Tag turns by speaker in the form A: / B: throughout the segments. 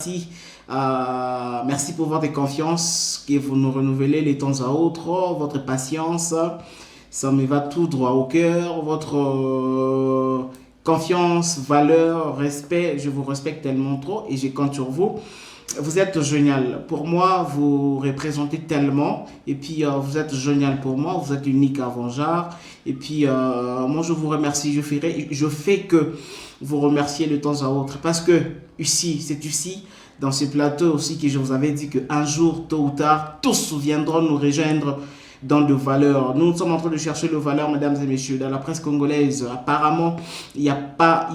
A: Merci, merci pour votre confiance que vous nous renouvelez les temps à autre, votre patience, ça me va tout droit au cœur, votre confiance, valeur, respect, je vous respecte tellement trop et je compte sur vous. Vous êtes génial. Pour moi, vous représentez tellement. Et puis, vous êtes génial pour moi. Vous êtes unique avant genre. Et puis, moi, je vous remercie. Je fais que vous remercier de temps à autre. Parce que ici, c'est ici, dans ce plateau aussi, que je vous avais dit qu'un jour, tôt ou tard, tous viendront nous rejoindre dans de valeurs. Nous sommes en train de chercher de valeurs, mesdames et messieurs, dans la presse congolaise. Apparemment, il y a pas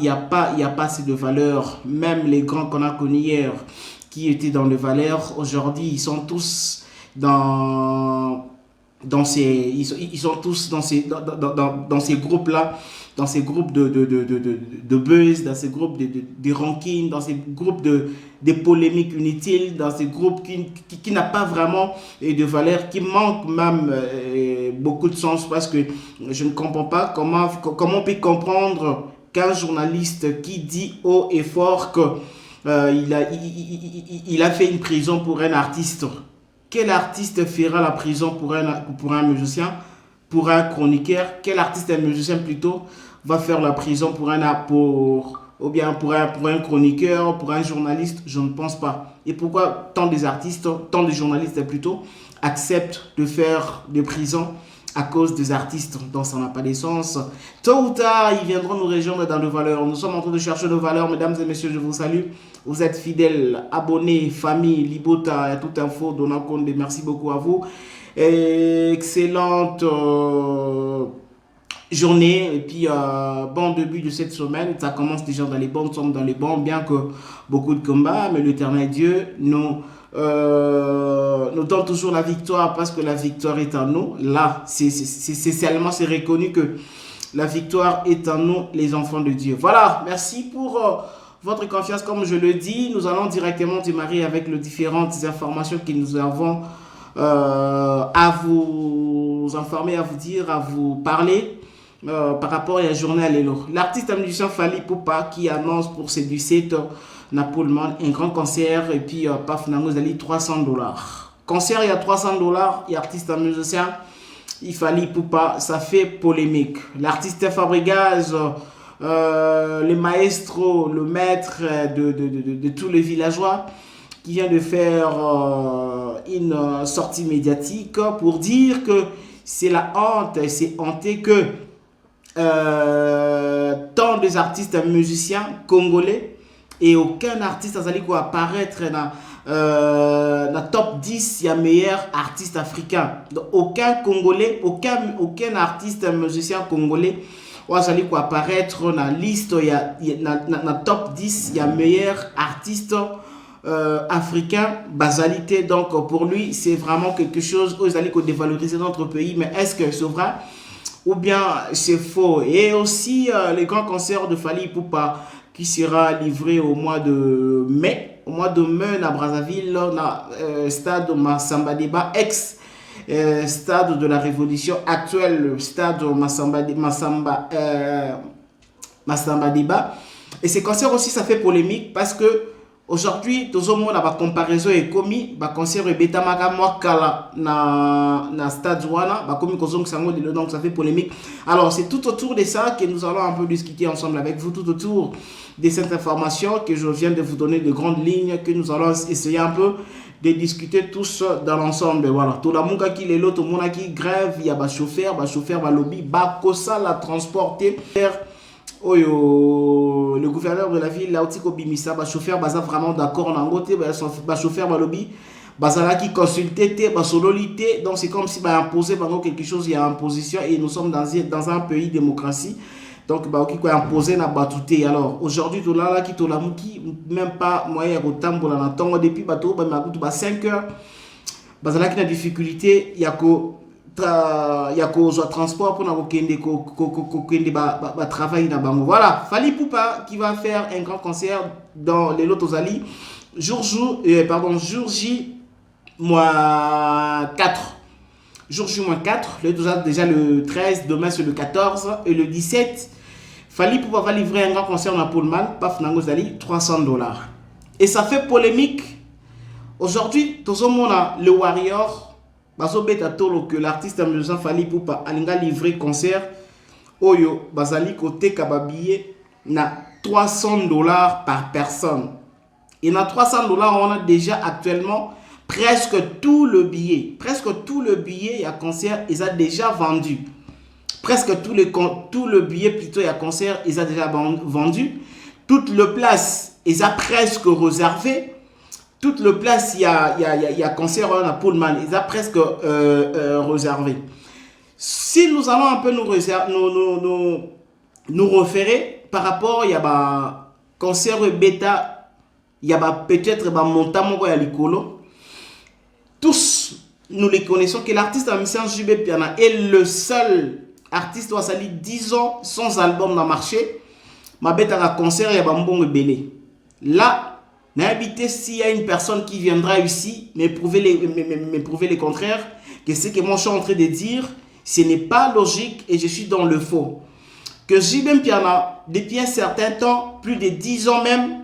A: assez de valeurs. Même les grands qu'on a connus hier, qui étaient dans les valeurs, aujourd'hui, ils sont tous ils sont tous dans ces groupes-là, dans ces groupes de buzz, dans ces groupes de rankings, dans ces groupes de polémiques inutiles, dans ces groupes qui n'a pas vraiment de valeur, qui manquent même beaucoup de sens parce que je ne comprends pas comment on peut comprendre qu'un journaliste qui dit haut et fort que il a fait une prison pour un artiste. Quel artiste fera la prison pour un musicien, pour un chroniqueur? Quel artiste et musicien plutôt va faire la prison ou bien pour un chroniqueur, pour un journaliste? Je ne pense pas. Et pourquoi tant des artistes, tant de journalistes plutôt, acceptent de faire des prisons à cause des artistes? Donc ça n'a pas de sens. Tôt ou tard, ils viendront nous rejoindre dans nos valeurs. Nous sommes en train de chercher nos valeurs, mesdames et messieurs, je vous salue. Vous êtes fidèles, abonnés, famille, Libota, et toute info, Dona Conde, merci beaucoup à vous. Et excellente journée, et puis bon début de cette semaine. Ça commence déjà dans les bons, nous sommes dans les bons, bien que beaucoup de combats, mais l'éternel Dieu nous donne toujours la victoire parce que la victoire est en nous. Là, c'est seulement c'est reconnu que la victoire est en nous, les enfants de Dieu. Voilà, merci pour votre confiance. Comme je le dis, nous allons directement démarrer avec les différentes informations que nous avons à vous informer, à vous dire, à vous parler. Par rapport à la journée à l'élo. L'artiste et musicien Fally Ipupa qui annonce pour ses 17 Napolman un grand concert et puis paf Nangozali $300. Concert il y a $300 et artiste et musicien il Fally Ipupa, ça fait polémique. L'artiste Fabregas, le maestro, le maître de tous les villageois qui vient de faire une sortie médiatique pour dire que c'est la honte, c'est honté que tant des artistes et musiciens congolais et aucun artiste n'a quoi apparaître dans la top 10 il y a meilleur artiste africain. Donc, aucun congolais, aucun artiste et musicien congolais n'a quoi apparaître dans la liste dans top 10 il y a meilleur artiste africain basalité. Donc pour lui c'est vraiment quelque chose où ils allaient dévaloriser notre pays. Mais est-ce que c'est vrai ou bien c'est faux? Et aussi le grand concert de Fally Ipupa qui sera livré au mois de mai. Au mois de mai, à Brazzaville, stade Massamba Deba, stade de la Révolution actuelle, stade Massamba Deba. Et ces concerts aussi, ça fait polémique parce que aujourd'hui, tout le monde a une comparaison et commis, le concert est bêta kala na stade wana, comme donc ça fait polémique. Alors, c'est tout autour de ça que nous allons un peu discuter ensemble avec vous, tout autour de cette information que je viens de vous donner de grandes lignes, que nous allons essayer un peu de discuter tous dans l'ensemble. Voilà, tout le monde qui est là, tout le monde qui grève, il y a des chauffeurs, lobby, bakosa la transporter. Le gouverneur de la ville Lautiko Bimisa chauffeur baza vraiment d'accord en angoté chauffeur balobi bazala qui consulté basololité. Donc c'est comme si imposer quelque chose, il y a imposition et nous sommes dans un pays démocratie. Donc qui quoi imposer na batouté. Alors aujourd'hui tout là qui to la muki même pas moyen de tambola na tongo depuis bateau ba 5 heures bazala qui na difficulté il y a transport pour travailler dans bango. Voilà, Fally Ipupa qui va faire un grand concert dans les Lotozali jour J moins 4. Jour J moins 4, déjà le 13, demain c'est le 14 et le 17. Fally Ipupa va livrer un grand concert dans Pullman, paf Nangozali, $300. Et ça fait polémique. Aujourd'hui, tout le monde a le Warrior. Que l'artiste amusant Fally Ipupa alinga livrer concert. Oyo, bazali côté kababiye na $300 par personne. Et na $300, on a déjà actuellement presque tout le billet. Presque tout le billet à concert, ils ont déjà vendu. Presque tout le billet plutôt à concert, ils ont déjà vendu. Toute le place, ils ont presque réservé. Toute le place, il y a concert à Pullman, ils ont presque réservé. Si nous allons un peu nous référer par rapport, il y a concert bêta, il y a peut-être montant à l'icolo. Tous, nous les connaissons que l'artiste Amisan JB Piana est le seul artiste qui a sali 10 ans sans album dans le marché. Ma bête à concert, il y a Bambon Belé. Là, n'habitez s'il y a une personne qui viendra ici, mais prouver le contraire, que ce que moi je suis en train de dire, ce n'est pas logique et je suis dans le faux. Que JB Piana, depuis un certain temps, plus de 10 ans même,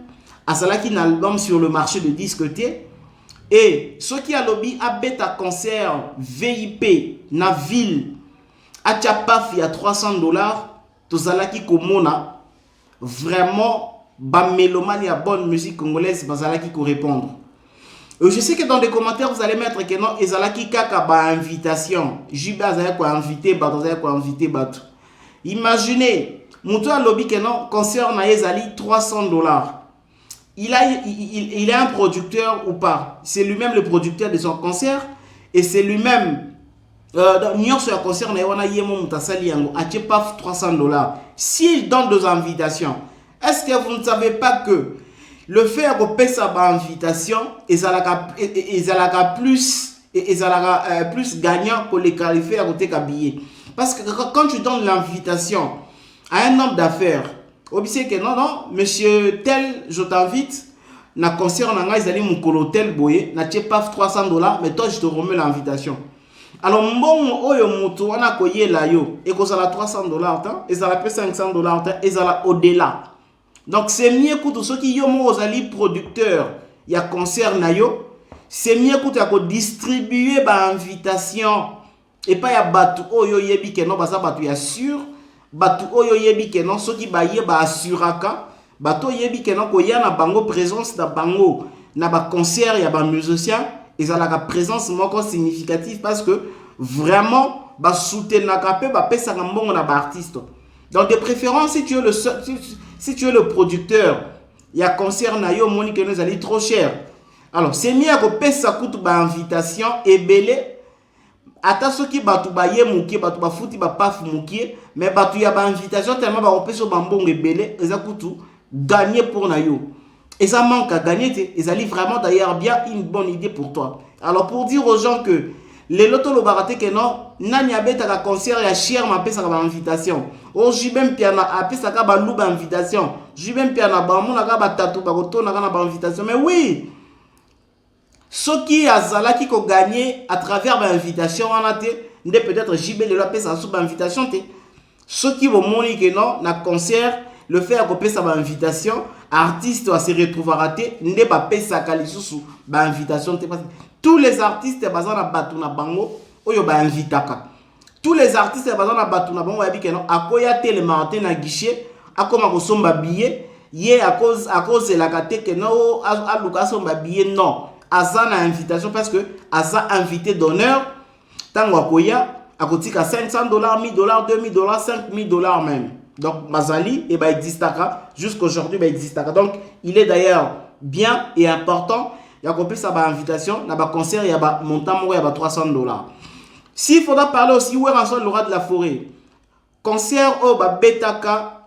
A: a salaki un album sur le marché de disques T. Et ceux qui a lobby à bêta concert VIP na ville à Tchapaf il y a $300, tout ça qui komona vraiment ba mélomane à bonne musique congolaise bazala qui correspondre. Je sais que dans les commentaires vous allez mettre que non ezalaki kaka ba invitation. JB azaya ko inviter ba azaya ko inviter ba. Imaginez muto a lobby que non concert na ezali $300. Il est un producteur ou pas. C'est lui-même le producteur de son concert. Et c'est lui-même. Sur le concert, il y a $300. S'il donne des invitations, est-ce que vous ne savez pas que le fait de payer sa invitation, ils ont plus gagnant que les qualifiés à côté billets. Parce que quand tu donnes l'invitation à un homme d'affaires, obligé que non, monsieur tel, je t'invite, na concert na ngai zali mukolo tel boye, na tche paf $300, mais toi je te remets l'invitation. Alors mbongo oyo mutu wana koyela yo, et ko sala $300 ta, et ça la paie $500 ta, et ça la au-delà. Donc c'est mieux que tout ce qui yo mo zali producteur, il y a concert na yo, c'est mieux que tu as distribuer ba invitation et pas ya batu oyo yebi ke no basa batu ya sûr. Batu oyo yebi ke non soki ba ye ba assuraka bato yebi ke non ko ya na bango présence na bango na ba concert ya ba musicien ezalaka présence moko significative parce que vraiment ba soutenaka pe ba pesa mbongo na ba artiste. Donc de préférence si tu es le producteur ya concert na yo moni ke nous ali trop cher. Alors c'est mieux ko pesa kutu ba invitation et belé. Ata soki batu ba ye mukie batu ba futi ba paf mukie mais batu ya ba invitation tellement ba opeso ba mbongo ebele eza kutu gagner pour na yo et ça manque à gagner et ça livre vraiment d'ailleurs bien une bonne idée pour toi. Alors pour dire aux gens que les loto lo baraté que non nani abeta ka concert ya cher ma pesa ka ba invitation o JB Piana a pesa ka ba luba invitation JB Piana ba mona ka ba tatu ba kotona ka na ba invitation mais oui. Ce qui a zala qui ko gagné à travers l'invitation en a peut-être JB de la paix sa sous invitation te. Ce qui vont montrer que non na concert le fait à copier sa invitation artiste doit se retrouver raté n'est pas paix sa kalisou ba invitation te. Tous les artistes bazan na batu na bango oyo ba invitaka. Tous les artistes bazan na batu na bango yabi que non akoya tele matin na guichet akoma ko somba billet yé à cause de la kate que non a luka somba billet non. Aza na invitation parce que Aza invité d'honneur tango akoya akotika $500, $1000, $2000, $5000 même. Donc Mazali et ba existaka jusqu'aujourd'hui ba existaka. Donc il est d'ailleurs bien et important il y a compris sa ba invitation na ba concert il y a ba montant mo ya ba $300. S'il faudra parler aussi où est Ranson Laura de la Forêt. Concert au ba betaka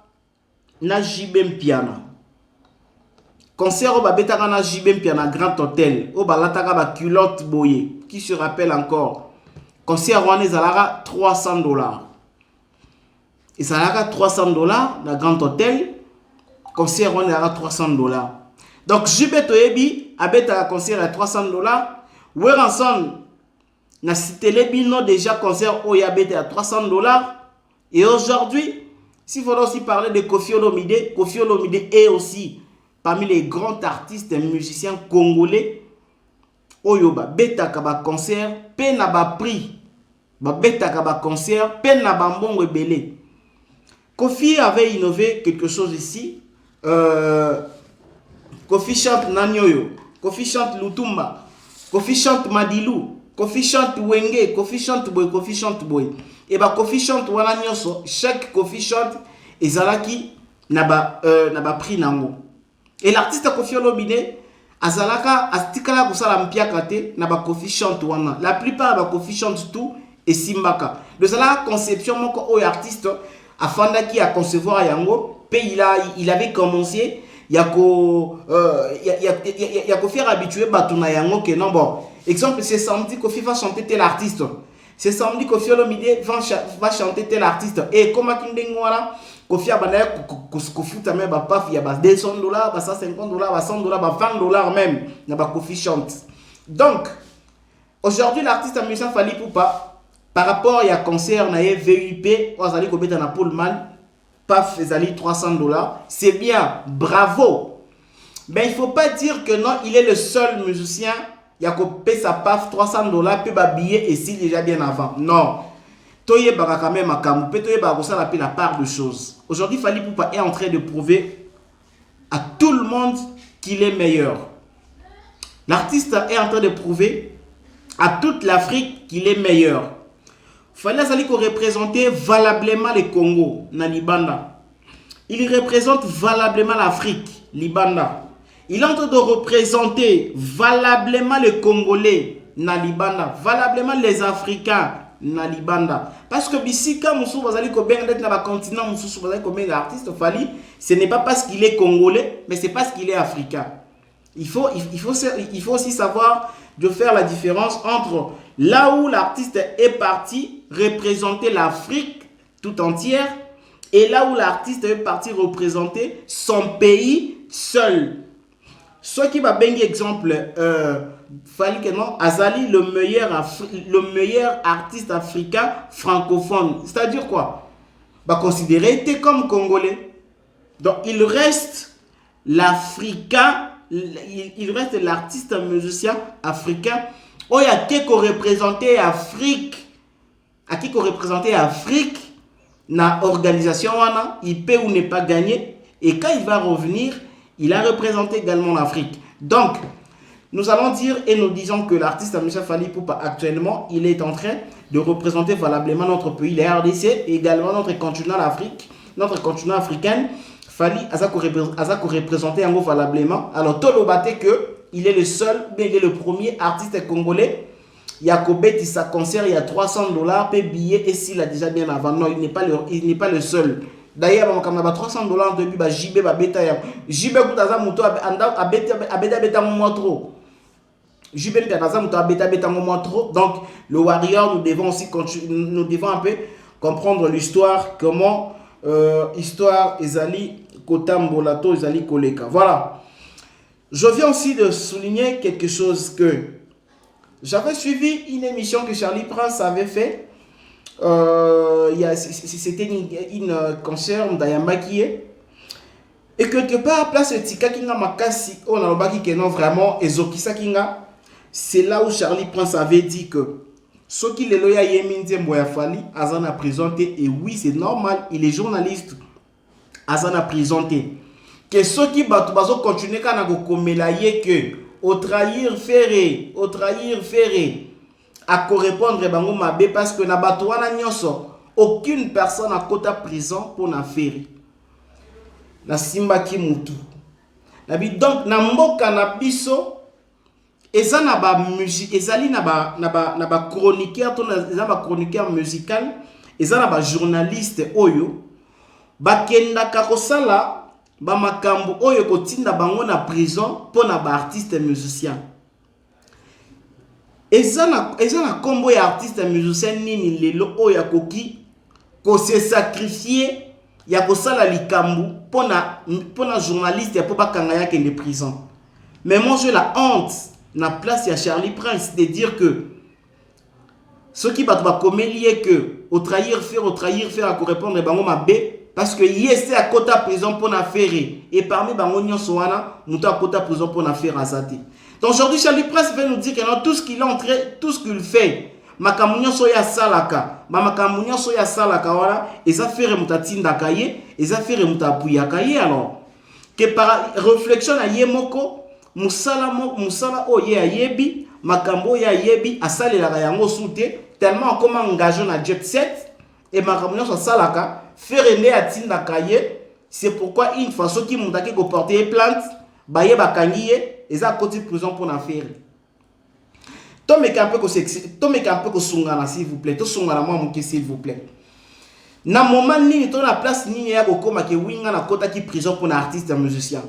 A: na JB Piana. Concert au Babetaka na JB Piana Grand Hôtel au Balataka ba culotte boye qui se rappelle encore. Concert on ezalaka $300. Et ça a $300 na Grand Hôtel. Concert on ezalaka $300. Donc JB Toyebi abeta concert à $300. Weranson na cité les bino déjà concert au yabeta à $300. Et aujourd'hui, s'il faut aussi parler de Koffi Olomide est aussi parmi les grands artistes et musiciens congolais. Oyoba, beta kaba concert, pe na ba prix. Ba beta kaba concert, pe na ba mbongo belé. Kofi avait innové quelque chose ici. Kofi chante Nanyoyo, Kofi chante Lutumba, Kofi chante Madilou, Kofi chante Wenge, Kofi chante Boy, Kofi chante Boy. Et bah Kofi chante wana nyonso, chaque Kofi chante ezalaki na ba prix nango. Et l'artiste Kofi Olomide azalaka astikala kusala mpiaka te na ba Kofi chante wana. La plupart ba Kofi chante tout et simbaka. De cela conception moko o artiste afanda qui a concevoir yango, pe il avait commencé yako faire habituer batuna yango que non bon. Exemple c'est samedi Kofi va chanter tel artiste. C'est samedi Kofi Olomide va chanter tel artiste. Et comme Kindengo wala Kofi abana kofuta même ba paf ya ba $200, ba $150, ba $100, ba $20 même na ba Kofi chante. Donc aujourd'hui l'artiste musicien Fally Ipupa par rapport à concert na VIP ozali ko beta na Pullman paf ezali $300, c'est bien, bravo. Mais il ne faut pas dire que non, il est le seul musicien qui a coupé sa paf $300 puis ba billet et si déjà bien avant. Non. Toye baka quand même akamu, pe toye baka ça la part de choses. Aujourd'hui, Fally Ipupa est en train de prouver à tout le monde qu'il est meilleur. L'artiste est en train de prouver à toute l'Afrique qu'il est meilleur. Fally Azali ko représenter valablement le Congo na Libanda. Il représente valablement l'Afrique, Libanda. Il est en train de représenter valablement les Congolais na Libanda, valablement les Africains na Libanda. Parce que bisika musu bazali ko benga na ba continent musu bazali ko benga artiste Fally, ce n'est pas parce qu'il est congolais, mais c'est parce qu'il est africain. Il faut aussi savoir de faire la différence entre là où l'artiste est parti représenter l'Afrique tout entière et là où l'artiste est parti représenter son pays seul. Ce qui va bien exemple, Fally Kenon Azali le meilleur artiste africain francophone. C'est-à-dire quoi? Bah considéré comme congolais. Donc il reste l'Africain. Il reste l'artiste musicien africain. Oh, il y a qui représenter Afrique. À qui représenter Afrique na organisation wana, il peut ou ne pas gagner. Et quand il va revenir, il a représenté également l'Afrique. Donc, nous allons dire et nous disons que l'artiste musicien Fally Ipupa actuellement, il est en train de représenter valablement notre pays, la RDC, et également notre continent l'Afrique, notre continent africain. Fally a représenté en valablement. Alors, Tolo Bate que il est le seul, mais il est le premier artiste congolais. Yakobet, il sa concert, il y a $300, paye billet, et s'il a déjà bien avant. Non, il n'est pas le seul. D'ailleurs, quand on a $300 au début, JB va bêta. JB Koutaza Mouto a bêta moins trop. JB Koutaza Mouto a bêta moins trop. Donc, le Warrior, nous devons aussi un peu comprendre l'histoire, comment histoire Ezali Kotambolato Ezali Koleka. Voilà. Je viens aussi de souligner quelque chose que j'avais suivi une émission que Charlie Prince avait fait. C'était une concert d'Ayambaki. Et quelque part, place Tika Kinga Makasi, on a Baki qui non vraiment Ezokisa Kinga. C'est là où Charlie Prince avait dit que ce qui est loya Yemindé Mboya Fally, Azan a présenté. Et oui, c'est normal, il est journaliste. Azan a présenté. Que ceux qui bazo continuer à komelaye que au trahir ferré à correspondre bango mabe parce que na bato wana nyonso aucune personne a kota prison pour na ferré na simba ki mutu na bi donc na mboka na biso eza na ba musique ezali na ba chroniqueur to na ba chroniqueur musical eza na ba journaliste oyo bakenda ka kosala ba makambo oyo kotinda bango na prison pour na ba artiste musicien. Eza na kombo ya artiste musicien nini lelo oyo akoki ko se sacrifier ya kosala likambu pour na journaliste pour bakanga yake de prison. Mais moi j'ai la honte na place ya Charlie Prince de dire que ceux qui battent ba komelie que au trahir faire à correspondre bango mabe parce que yese à côté prison pour faire et parmi bangonyo soana muta à côté prison pour faire azati. Donc aujourd'hui Charlie Prince veut nous dire que non, tout ce qu'il est entré, tout ce qu'il fait, makamunyo soya salaka, makamunyo soya salaka wala, et ça fait mutatinda kaye, et ça fait mutapuya kaye alors. Que par réflexion à yemoko, musala oye ayebi, makambo ya yebi, asale la yango soute, tellement comme engagé na jet set, et makamunyo so salaka, faire à tinda kaye, c'est pourquoi une fois qui mutake ko porter plainte, baye bakangiye, et ça côté prison pour la faire. Tomé un peu ko sungana s'il vous plaît, to sungana moi mon s'il vous plaît. Na moment ni to na place ni ya ko koma ke winga na kota ki prison pour un artiste et musicien.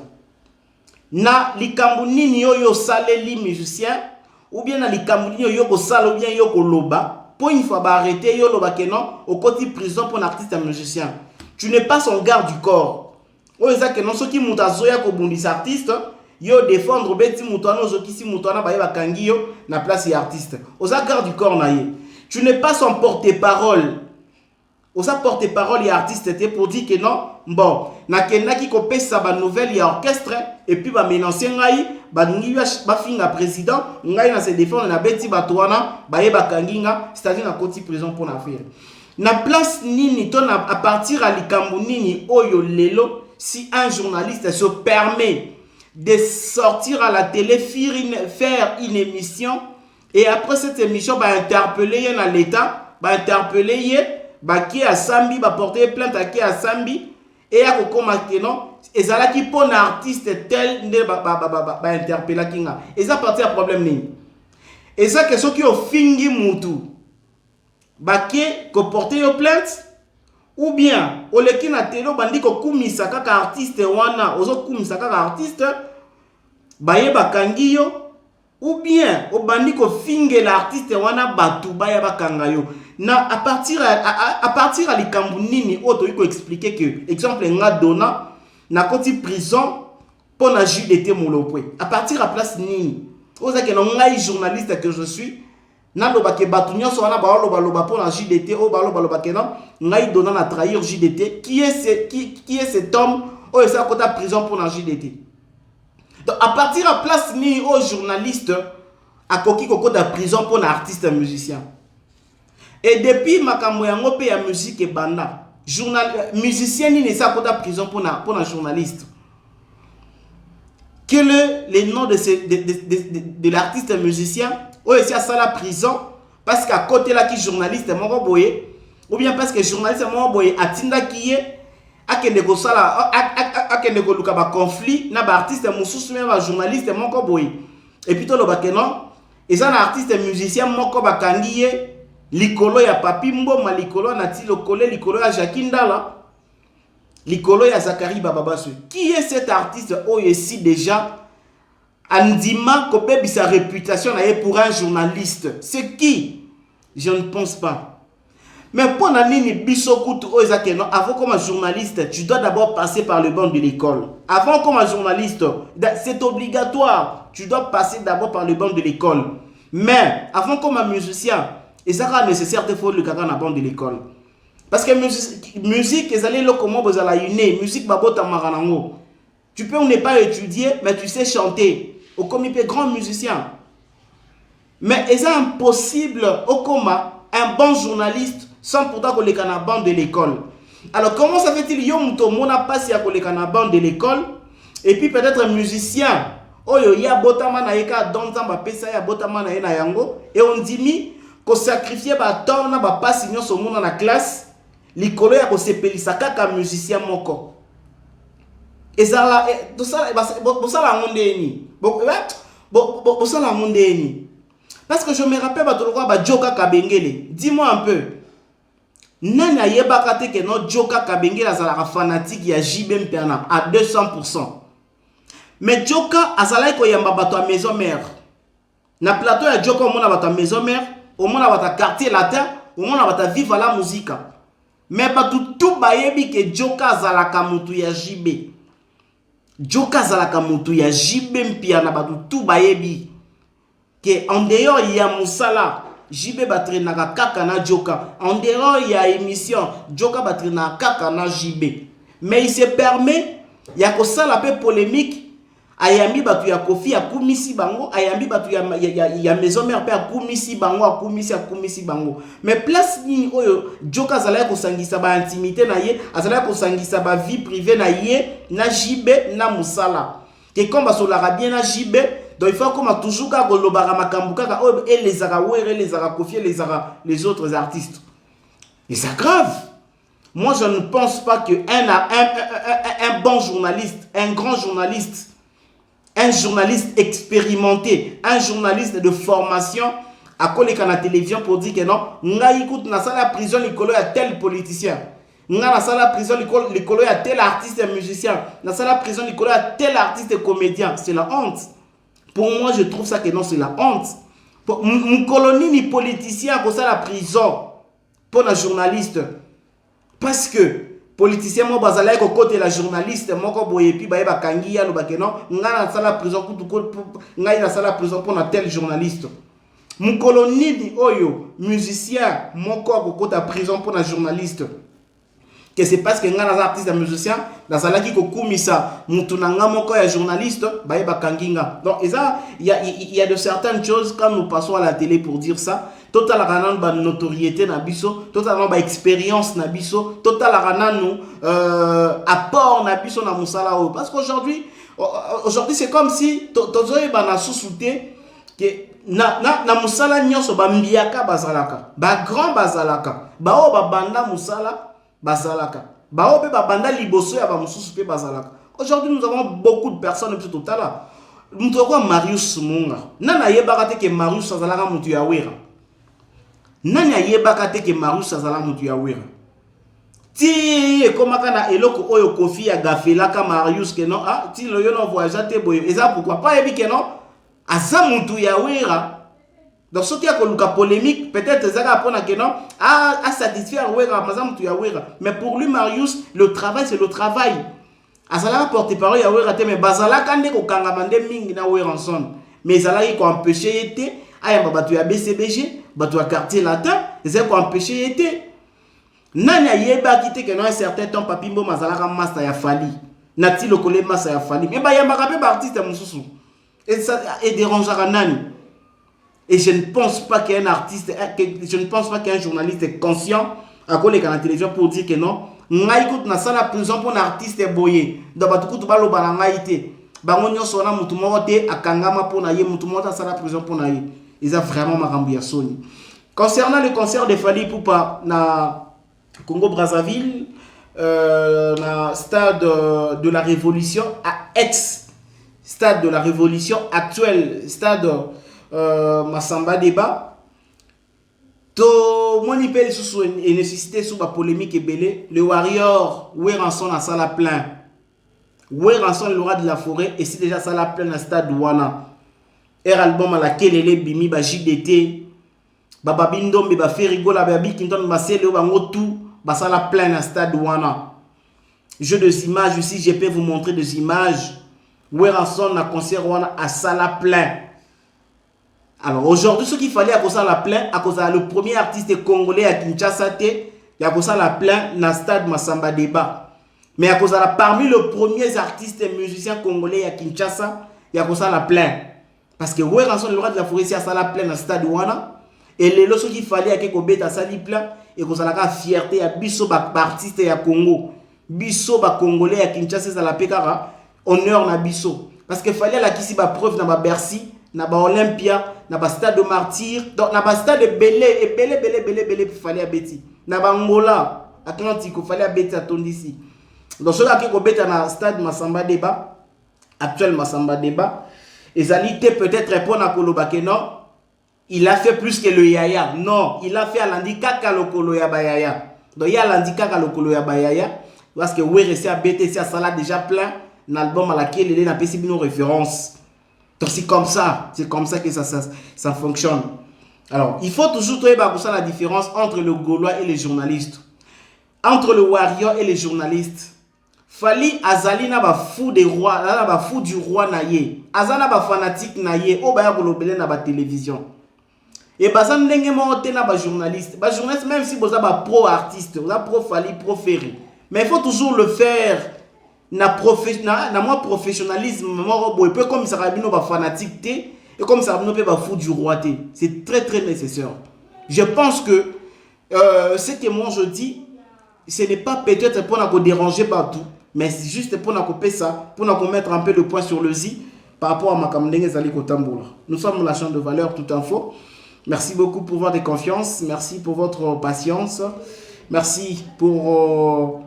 A: Na likambu nini yo sale li musicien ou bien na likambu nini yo ko sale ou bien yo ko loba pour une fois ba arrêter yo loba ke non au côté prison pour un artiste et musicien. Tu n'es pas son garde du corps. O eza ke non so ki mutazoya ko bundisa artiste yo défendre beti mutwana ozoki si mutwana ba yeba kangi yo na place ya artiste. Oza garde du corps na ye. Tu n'es pas son porte-parole. Oza porte-parole et artiste était pour dire que non, bon, na kenda ki kopé sa ba nouvelle ya orchestre et puis ba mélancer ngai ba ngi ba finga président ngai na se défendre na beti batwana ba yeba kanginga c'est-à-dire na koti prison pour na faire. Na place nini to na à partir à likambu nini oyo lelo si un journaliste se permet de sortir à la télé faire une émission et après cette émission va interpeller l'État, va interpeller qui a Sambi, va porter plainte à qui a Sambi et à comment non et ça là qui pour un artiste tel ne va interpeller kinga et ça partie à problème ni et ça que ceux qui ont fingi mutu qui ko porter plainte ou bien au leki na telo bandi ko kumisa kaka artiste wana ozo kumisa kaka artiste baye bakangi yo ou bien au bandi ko finge l'artiste wana batu baya bakanga yo na à partir à likambu nini auto iko expliquer que exemple nga dona na koti prison pour na JDT molopwe à partir à place nini oza ke no ngai journaliste que je suis na loba ke batu nyonso wana ba loba pour la JDT o ba loba ke non ngai dona na trahir JDT qui est cet homme o esa kota prison pour la JDT. Donc à partir à place ni au journaliste à koki koko da prison pour un artiste et musicien. Et depuis makambo yango pe ya musique et banda musicien ni ne sa kota prison pour un journaliste. Quel est le nom de l'artiste et musicien ou est-ce à la prison parce qu'à côté là qui journaliste mon boye ou bien parce que journaliste mon boye atinda qui est akende ko sala akende ko luka ba conflit na ba artiste mususu même ba journaliste mon boye et puis to lo ba kenon et ça na artiste musicien moko ba kangiye likolo ya Papi Mboma likolo na ti lokole likolo ya Jakindala likolo ya Zakari Bababasu. Qui est cet artiste oh ici déjà Andima Kopebi sa réputation pour un journaliste. C'est qui? Je ne pense pas. Mais pour Nani Bisokutu Oezakeno, avant comme un journaliste, tu dois d'abord passer par le banc de l'école. Avant comme un journaliste, c'est obligatoire. Tu dois passer d'abord par le banc de l'école. Mais avant comme un musicien, et ça sera nécessaire de faire le cadre dans la banc de l'école. Parce que musique, ils allaient le comment vous allez une musique babota maranango. Tu peux ou ne pas étudier, mais tu sais chanter. Au comme il peut grand musicien. Mais c'est impossible au coma un bon journaliste sans pourtant qu'on les canabans de l'école. Alors comment ça fait-il yom to mona passe à les canabans de l'école et puis peut-être un musicien oh yo ya botama na yeka donza ba pesa ya botama na na yango et on dit mi ko sacrifier ba temps na ba passe nyonso mona na classe likolo ya ko sepelisa kaka musicien moko. Et ça là tout ça ça la mondeni ça la mondeni parce que je me rappelle ba Joka Kabengele. Dis-moi un peu nana yebaka te que no Joka Kabengele azala fanatique ya JB Mpiana à 200%. Mais Joka azala ko yamba bato a maison mère na plateau ya Joka au mona bato a maison mère au mona bato quartier latin au mona bato vivre la musique mais bato tout bayebi que Joka azala kamutu ya JB. Joka zalaka mutu ya JB Mpiana batu tout bayebi que en dehors il y a Moussala JB batrenaka kaka na Joka. En dehors, il y a émission. Joka batrenaka kaka na JB. Mais il se permet, il y a que ça la paix polémique. Ayambi batu ya Kofi ya kumisi bango, ayambi batu ya maison mère père kumisi bango, kumisi bango. Mais place ni oyo Joka zala ko sangisa ba intimité na ye, azala ko sangisa ba vie privée na ye, na JB na musala. Que comme basolara bien na JB, donc il faut comme toujours ka ko lobara makambu kaka oyo et les arawere, les arakofi, les autres artistes. Et c'est grave. Moi je ne pense pas que un bon journaliste, un grand journaliste, un journaliste expérimenté, un journaliste de formation à coller à la télévision pour dire que non, nga écoute na sala prison l'école à tel politicien, nga na sala prison l'école à tel artiste et musicien, na sala prison l'école à tel artiste et comédien, c'est la honte. Pour moi, je trouve ça que non, c'est la honte. Mon colonie ni politicien pour ça la prison pour un journaliste parce que politicien mo bazala ko côté la journaliste moko boye pi ba kangi ya no bakeno nga na sala prison kutu nga na sala prison pour na tel journaliste mon colonie di oyo musicien moko ko côté prison pour na journaliste que c'est parce que nga na artiste musicien na sala ki ko kumisa mutu na nga moko ya journaliste ba kangi nga. Donc il y a de certaines choses quand nous passons à la télé pour dire ça total ranan ba notoriété na biso, total ba expérience na biso, total ranan apport na biso na musala o parce qu'aujourd'hui c'est comme si tozoye ba na sous-souté que na musala nyonso ba mbiaka bazalaka, ba grand bazalaka, ba o ba banda musala bazalaka, ba o be ba banda liboso ya ba mususu pe bazalaka. Aujourd'hui nous avons beaucoup de personnes tout total là. Mutu ko Marius Munga. Nana yebaka te que Marius azalaka mutu ya wera. Nani ayebaka te ke Marius azala mutu ya wera. Ti ekomaka na eloko oyo Kofi ya gafelaka Marius ke non ti lo yo no voyage te boye eza pourquoi pas ebi ke non aza mutu ya wera. Donc ce qui a koluka polémique peut-être ezaka pona ke non a satisfaire wera maza mutu ya wera. Mais pour lui Marius le travail c'est le travail. Azala porte-parole ya wera te mais bazala kande ko kangama nde mingi na wera ensemble. Mais ezala ko empêcher été ayamba batu ya BCBG batu ya quartier latin ils ont empêché été nani yeba kité que non un certain temps papimbo mazalaka master ya fali nati lokole master ya fali mais ba yamba pe ba artiste mususu et ça et dérangera nani et je ne pense pas qu'un artiste je ne pense pas qu'un journaliste est conscient à coller à la télévision pour dire que non ngai kout na sala prison pour un artiste boyé donc batu kutu ba loba na ngai té bango nyonso na mutu moko te akangama pour na ye mutu moko sala prison pour na ye. Ils ont vraiment marambouillé Sony. Concernant le concert de Fally Ipupa na Congo-Brazzaville, na stade de la Révolution, à ex-stade de la Révolution, actuel stade Massamba Débat, to moni peli sous et nécessité sous la polémique et belé, le Warrior, Weranson a sala plein. Weranson le roi de la forêt, et c'est déjà sala plein na stade Douana. Album à laquelle elle est bimi ba JDT baba bindombe ba ferigola ba bikinton ba sele ba ngotu ba sala plein à stade wana jeu des images aussi je peux vous montrer des images Weranson na concert wana à sala plein. Alors aujourd'hui ce qu'il fallait à cause la plein à cause le premier artiste congolais à Kinshasa té ya cause la plein na stade Massamba Débat mais à cause la parmi les premiers artistes et musiciens congolais à Kinshasa ya cause la plein. Parce que Weranson le roi de la forêt c'est à la pleine à stade wana et les lots qu'il fallait à quelque bête à sali plein et qu'on a la fierté à biso ba artiste ya Congo biso ba congolais à Kinshasa ça la pekara honneur na biso parce que fallait la kisi ba preuve na ba Bercy na ba Olympia na ba stade de Martyr donc na ba stade de Belé et Belé fallait à Betty na ba Angola Atlantique fallait à Betty à Tondisi donc ceux qui ko bête na stade Massamba Débat actuel Massamba Débat. Et Zalité peut-être répondre à Koloba que non, il a fait plus que le Yaya. Non, il a fait à l'handicap à l'Okolo Yaya. Donc il y a l'handicap à l'Okolo Yaya. Parce que WRC a BTC à Sala déjà plein, un album à laquelle il est dans PCB nos références. Donc c'est comme ça que ça fonctionne. Alors, il faut toujours trouver la différence entre le Gaulois et les journalistes. Entre le Warrior et les journalistes. Fally azali na ba fou des rois, na ba fou du roi na ye. Azana ba fanatique na ye, o ba ya kolobele na ba télévision. Et ça ndenge monté na ba journaliste même si vous avez pro artiste, vous avez pro Fally, pro Ferry, mais il faut toujours le faire na moi professionnalisme moi peu comme ça rabino ba fanatique té et comme ça rabino peut ba fou du roi té. C'est très nécessaire. Je pense que ce que moi je dis, ce n'est pas peut-être pour nous déranger partout, mais c'est juste pour nous couper ça, pour nous mettre un peu de point sur le i par rapport à ma kamdenge zali kotambola. Nous sommes la chaîne de valeur Tout Info. Merci beaucoup pour votre confiance, merci pour votre patience, merci pour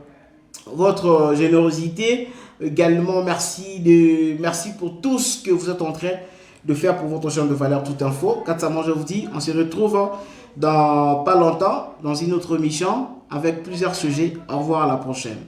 A: votre générosité. Également, merci pour tout ce que vous êtes en train de faire pour votre chaîne de valeur Tout Info. Katsamon, je vous dis, on se retrouve dans pas longtemps dans une autre émission avec plusieurs sujets. Au revoir, à la prochaine.